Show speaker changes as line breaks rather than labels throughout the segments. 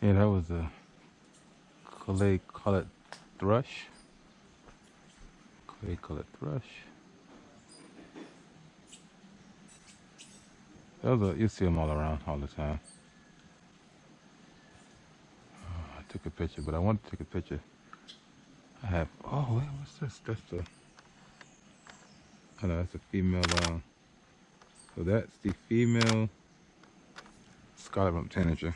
Okay, that was a clay-colored thrush. Clay-colored thrush. You see them all around all the time. I took a picture, but I wanted to take a picture. I have, oh wait, what's this? That's the, oh no, that's a female, so that's the female scarlet rump tanager.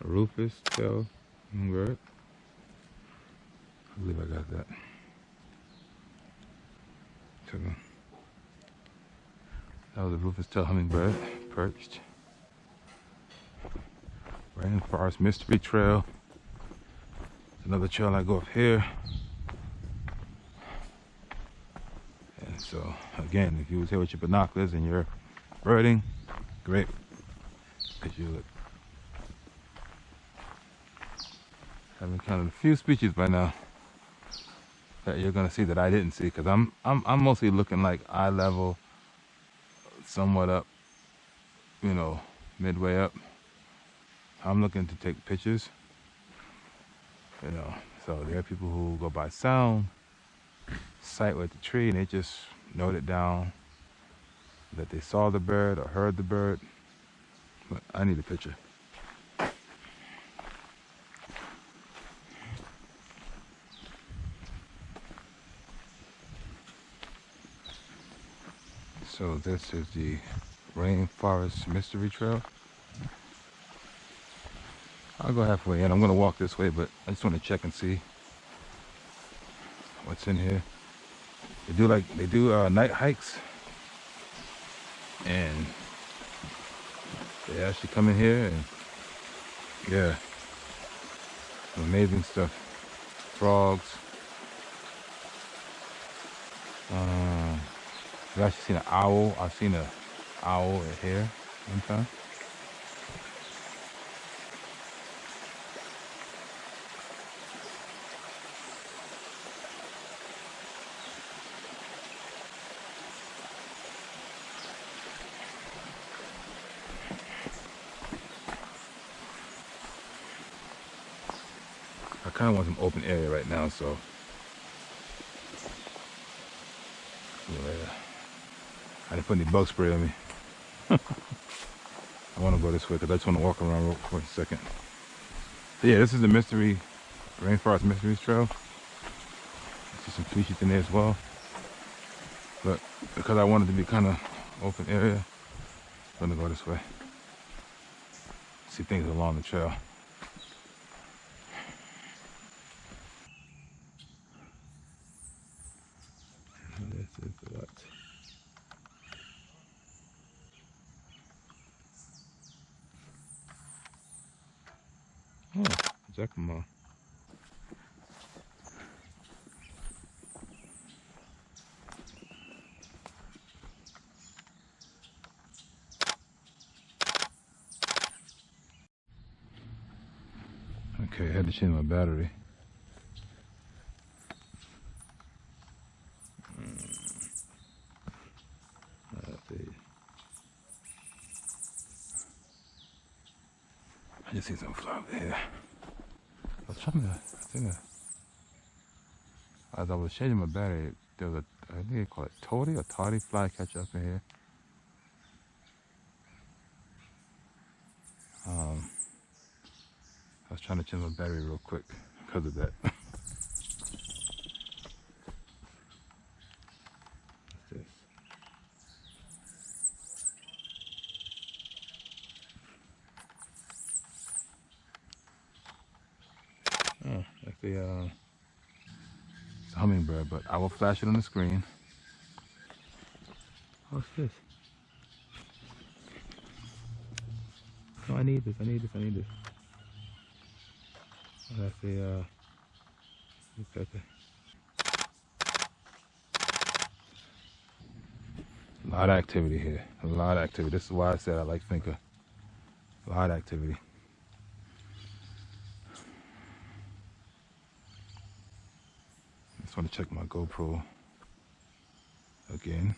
Rufous tail hummingbird. I believe I got that. That was a rufous tail hummingbird perched. Rainforest mystery trail. There's another trail I go up here. And so again, if you was here with your binoculars and you're birding, great. Because you look having counted a few species by now that you're gonna see that I didn't see, because I'm mostly looking like eye level, somewhat up, you know, midway up. I'm looking to take pictures, you know. So there are people who go by sound, sight with the tree, and they just note it down that they saw the bird or heard the bird. But I need a picture. So this is the Rainforest Mystery Trail. I'll go halfway in. I'm gonna walk this way, but I just want to check and see what's in here. They do night hikes, and they actually come in here and yeah, amazing stuff. Frogs. I've actually seen an owl. I've seen an owl here one time. I kind of want some open area right now, so yeah. I didn't put any bug spray on me. I want to go this way because I just want to walk around for a second. So yeah, this is the Rainforest Mysteries Trail. I see some species in there as well. But because I wanted to be kind of open area, I'm going to go this way. See things along the trail. This is what? Oh, Giacomo. Okay, I had to change my battery. Let's see. I just see some fly over here. I was trying to, as I was changing my battery, there was I think they call it toady or toddy flycatcher up in here. I was trying to change my battery real quick because of that. What's this? Oh, that's it's a hummingbird, but I will flash it on the screen. What's this? No, I need this. Oh, that's a A lot of activity here. A lot of activity. This is why I said I like Finca. A lot of activity. Just want to check my GoPro again.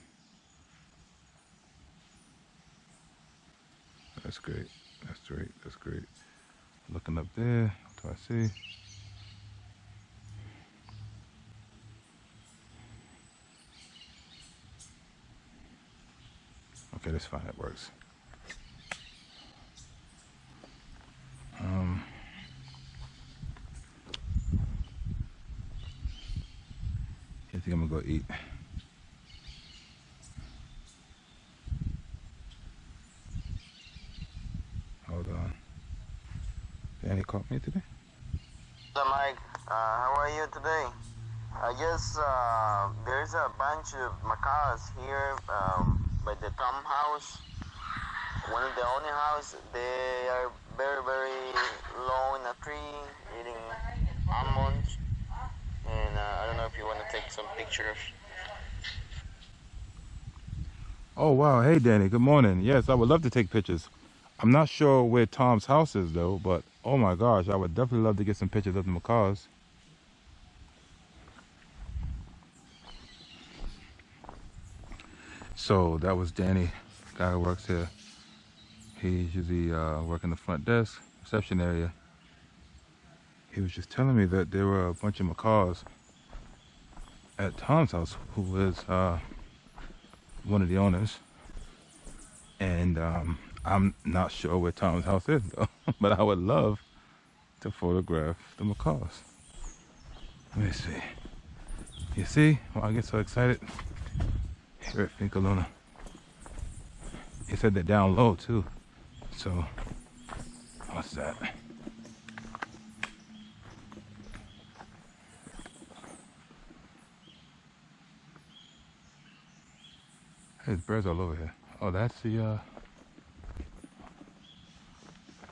That's great. That's great. That's great. Looking up there. What do I see? Okay, that's fine. That works. I think I'm gonna go eat. Hold on. Danny caught me today?
Hello, Mike. How are you today? There's a bunch of macaws here by the Tom house. One of the only house. They are very, very low in a tree, eating almonds. And I don't know if you want to take some pictures.
Oh wow, hey Danny, good morning. Yes, I would love to take pictures. I'm not sure where Tom's house is though, but oh my gosh, I would definitely love to get some pictures of the macaws. So that was Danny, guy who works here. He's usually working the front desk, reception area. He was just telling me that there were a bunch of macaws at Tom's house, who is one of the owners. And I'm not sure where Tom's house is though, but I would love to photograph the macaws. Let me see. You see why I get so excited? Here at Finca Luna. He said they're down low too. So, what's that? There's birds all over here. Oh, that's the, is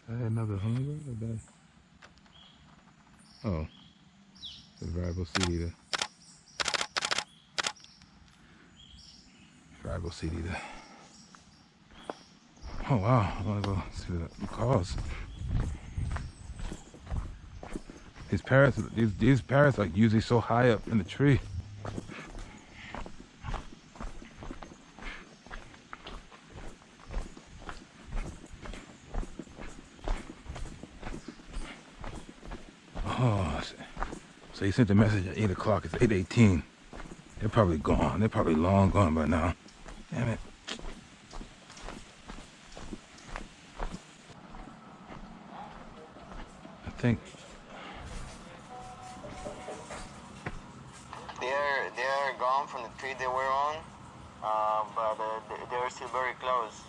that another hummingbird or that? Oh, the variable seed eater. Variable seed eater. Oh wow, I wanna go see the macaws. These parrots are usually so high up in the tree. Oh, so he sent a message at 8 o'clock. It's 8:18. They're probably gone. They're probably long gone by now. Damn it. I think
They're gone from the tree they were on, but they're still very close.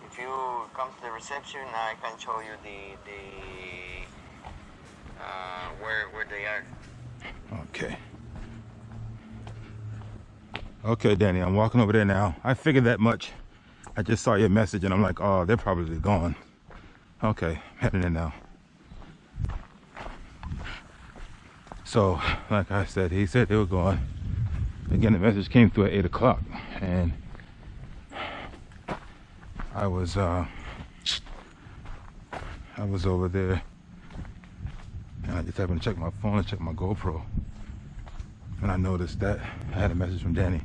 If you come to the reception, I can show you where they are.
okay. Okay, Danny, I'm walking over there now. I figured that much. I just saw your message and I'm like, oh, they're probably gone. Okay, heading in now. So, like I said, he said they were gone. Again, the message came through at 8 o'clock and I was over there and I just happened to check my phone and check my GoPro. And I noticed that I had a message from Danny.